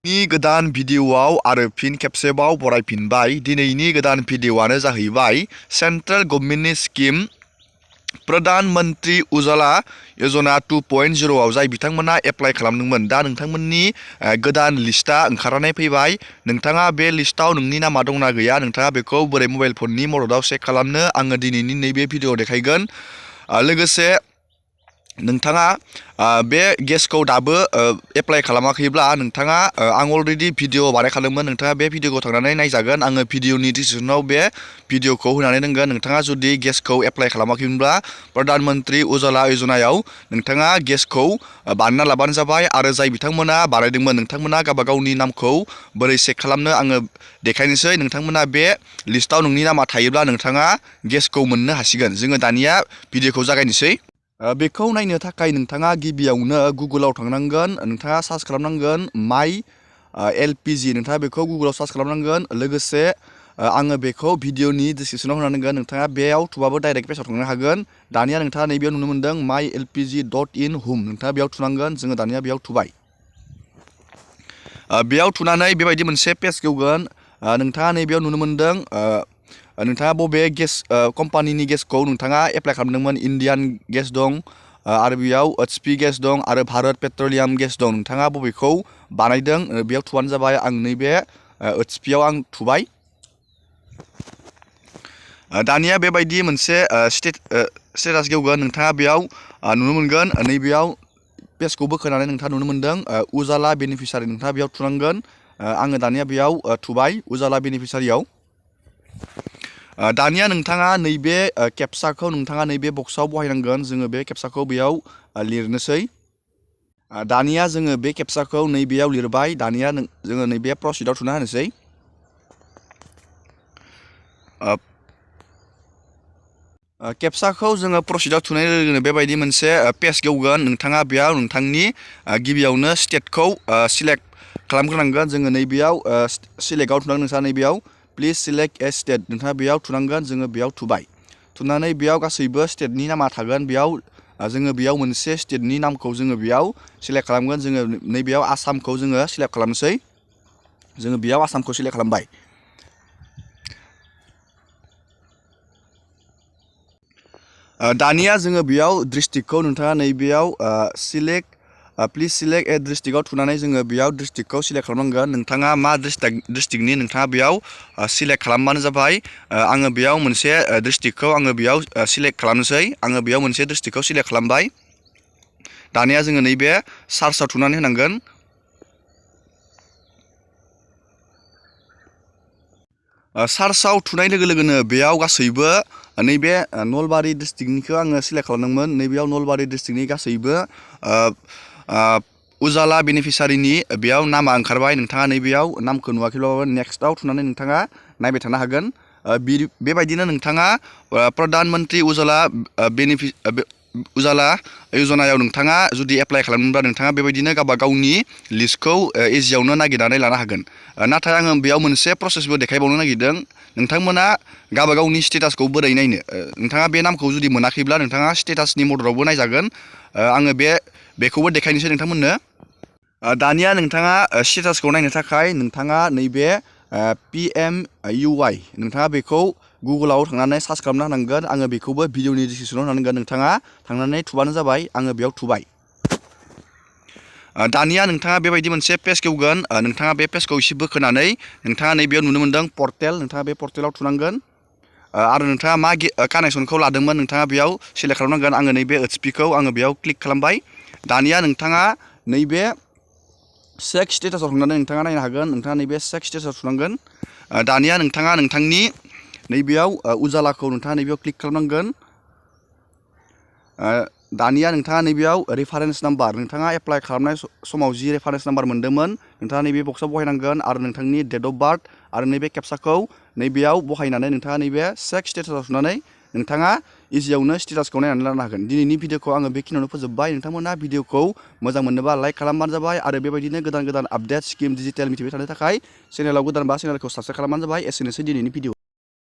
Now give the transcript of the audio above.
नि गोदान भिडिअआव आरो फिन खेबसेबाव बरायफिनबाय। दिनैनि गोदान भिडिअआनो जाहैबाय सेन्ट्रेल गभर्नमेन्टनि स्किम प्रधान मंत्री उजाला योजना 2.0 आव जाय बिथांमोना एप्लाइ खालामदोंमोन। दा नोंथांमोननि गोदान लिस्टआ ओंखारनानै फैबाय। नोंथाङा बे लिस्टआव नोंनि नामा दंना गैया, नोंथाङा बेखौ बोरै मबाइल फननि मददाव चेक खालामनो आङो दिनैनि नैबे भिडिअआव देखायगोन। लोगोसे नोंथाङा बे गेसखौ दाबो एप्लाइ खालामाखैब्ला नोंथाङा आं अलरेडि भिडिअ बानायखादोंमोन। नोंथाङा बे भिडिअखौ थांनानै नायजागोन। आङो भिडिअनि डिसक्रिपसनाव बे भिडिअखौ होनानै दोनगोन। नोंथाङा जुदि गेसखौ एप्लाइ खालामाखैमोनब्ला प्रधान मंत्री उजाला योजनायाव नोंथाङा गेसखौ बानायना लाबानो जाबाय। आरो जाय बिथांमोना बानायदोंमोन नोंथांमोना गावबा गावनि नामखौ बोरै चेक खालामनो आङो देखायनोसै। नोंथांमोना बे लिस्टआव नोंनि नामा थायोब्ला नोंथाङा गेसखौ मोननो हासिगोन। जोङो दानिया भिडिअखौ जागायनोसै। बेखौ नायनो थाखाय नोंथाङा गिबियावनो गुगोलाव थांनांगोन। नोंथाङा सार्च खालामनांगोन माइ एलपिजि। नोंथाङा बेखौ गुगोलाव सार्च खालामनांगोन। लोगोसे आङो बेखौ भिडिअनि डिसक्रिपसनाव होनांगोन। नोंथाङा बेयाव थुबाबो डाइरेक्ट पेजाव थांनो हागोन। दानिया नोंथाङा नैबेयाव नुनो मोन्दों माइ lpg.in home। नोंथाङा बेयाव थुनांगोन। जोङो दानिया बेयाव थुबाय। बेयाव थुनानै बेबायदि मोनसे पेज गेवगोन। नोंथाङा नैबेयाव नुनो मोन्दों नोंथाङा बबे गेस कम्पानिनि गेसखौ नोंथाङा एप्लाइ खालामदोंमोन। इन्डियान गेस दं, आरो बेयाव HP गेस दं, आरो भारत पेट्रलियाम गेस दं। नोंथाङा बबेखौ बानायदों बेयाव थुबानो जाबाय। आं नैबे HPआव आं थुबाय। दानिया बेबायदि मोनसे स्टेटास गेवगोन। नोंथाङा बेयाव नुनो मोनगोन। नैबेयाव पेजखौ बोखोनानै नोंथाङा नुनो मोन्दों उजाला बेनिफिसारि। नोंथाङा बेयाव थुनांगोन। आङो दानिया बेयाव थुबाय उजाला बेनिफिसारियाव। दानिया नोंथाङा नैबे केप्साखौ नोंथाङा नैबे बक्सआव बहायनांगोन। जोङो बे केप्साखौ बेयाव लिरनोसै। दानिया जोङो बे केप्साखौ नैबेयाव लिरबाय। दानिया जोङो नैबे प्रसिडआव थुना होनोसै। केप्साखौ जोङो प्रसिडआव थुनाय लोगो लोगोनो बेबायदि मोनसे पेज गेवगोन। नोंथाङा बेयाव नोंथांनि गिबियावनो स्टेटखौ सिलेक्ट खालामग्रोनांगोन। जोङो नैबेयाव सिलेक्टआव थुनांगोन। नोंथाङा नैबेयाव प्लिज सिलेक्ट ए स्टेट। नोंथाङा बेयाव थुनांगोन। जोङो बेयाव थुबाय। थुनानै बेयाव गासैबो स्टेटनि नामा थागोन। बेयाव जोङो बेयाव मोनसे स्टेटनि नामखौ जोङो बेयाव सिलेक्ट खालामगोन। जोङो नैबेयाव आसामखौ जोङो सिलेक्ट खालामनोसै। जोङो बेयाव आसामखौ सिलेक्ट खालामबाय। दानिया जोङो बेयाव डिस्ट्रिक्टखौ नोंथाङा नैबेयाव प्लिज सिलेक्ट ए डिस्ट्रिक्टआव थुनानै जोङो बेयाव डिस्ट्रिक्टखौ सिलेक्ट खालामनांगोन। नोंथाङा मा डिस्ट्रिक्टनि नोंथाङा बेयाव सिलेक्ट खालामबानो जाबाय। आङो बेयाव मोनसे डिस्ट्रिक्टखौ आङो बेयाव सिलेक्ट खालामनोसै। आङो बेयाव मोनसे डिस्ट्रिक्टखौ सिलेक्ट खालामबाय। दानिया जोङो नैबे सार्चआव थुनानै होनांगोन। सार्चआव थुनाय लोगो लोगोनो बेयाव गासैबो नैबे नलबारि डिस्ट्रिक्टनिखौ आङो सिलेक्ट खालामदोंमोन। नैबेयाव नलबारि डिस्ट्रिक्टनि गासैबो उजाला बेनिफिसारिनि बेयाव नामा ओंखारबाय। नोंथाङा नैबेयाव नामखौ नुवाखैब्लाबो नेक्स्टआव थुनानै नोंथाङा नायबाय थानो हागोन। बेबायदिनो नोंथाङा प्रधान मंत्री उजाला योजनायाव नोंथाङा जुदि एप्लाइ खालामोब्ला नोंथाङा बेबायदिनो गावबा गावनि लिस्टखौ इजियावनो नागिरनानै लानो हागोन। नाथाय आङो बेयाव मोनसे प्रसेसबो देखायबावनो नागिरदों। नोंथांमोना गावबा गावनि स्टेटासखौ बोरै नायनो। नोंथाङा बे नामखौ जुदि मोनाखैब्ला नोंथाङा स्टेटासनि मददावबो नायजागोन। आङो बेखौबो देखायनोसै नोंथांमोननो। दानिया नोंथाङा स्टेटासखौ नायनो थाखाय नोंथाङा नैबे PMUY नोंथाङा बेखौ गुगोलाव थांनानै सार्च खालामनो हानांगोन। आङो बेखौबो भिडिअनि डिसक्रिपसनाव होनांगोन। नोंथाङा थांनानै थुबानो जाबाय। आङो बेयाव थुबाय। दानिया नोंथाङा बेबायदि मोनसे पेज गेवगोन। नोंथाङा बे पेजखौ एसे बोखोनानै नोंथाङा नैबेयाव नुनो मोन्दों पर्टेल। नोंथाङा बे पर्टेलाव थुनांगोन। आरो नोंथाङा मा कानेक्सनखौ लादोंमोन नोंथाङा बेयाव सिलेक्ट खालामनांगोन। आङो नैबे HPखौ आङो बेयाव क्लिक खालामबाय। दानिया नोंथाङा नैबे चेक स्टेटासाव थांनानै नोंथाङा नायनो हागोन। नोंथाङा नैबे चेक स्टेटासाव थुनांगोन। दानिया नोंथाङा नोंथांनि नैबेयाव उजालाखौ नोंथाङा नैबेयाव क्लिक खालामनांगोन। दानिया नोंथाङा नैबेयाव रेफारेन्स नाम्बार नोंथाङा एप्लाइ खालामनाय समाव जि रेफारेन्स नाम्बार मोन्दोंमोन नोंथाङा नैबे बक्सआव बहायनांगोन। आरो नोंथांनि डेट अफ बार्थ आरो नैबे केप्साखौ नैबेयाव बहायनानै नोंथाङा नैबे चेक स्टेटासाव थुनानै नोंथाङा इजियावनो स्टेटासखौ नायनानै लानो हागोन। दिनैनि भिडिअखौ आङो बेखिनियावनो फोजोबबाय। नोंथांमोना भिडिअखौ मोजां मोनोबा लाइक खालामबानो जाबाय। आरो बेबायदिनो गोदान गोदान आपडेट स्किम डिजिटेल मिथिबाय थानो थाखाय चेनेलाव गोदानबा चेनेलखौ साबस्क्राइब खालामबानो जाबाय। एसेनोसै दिनैनि भिडिअ।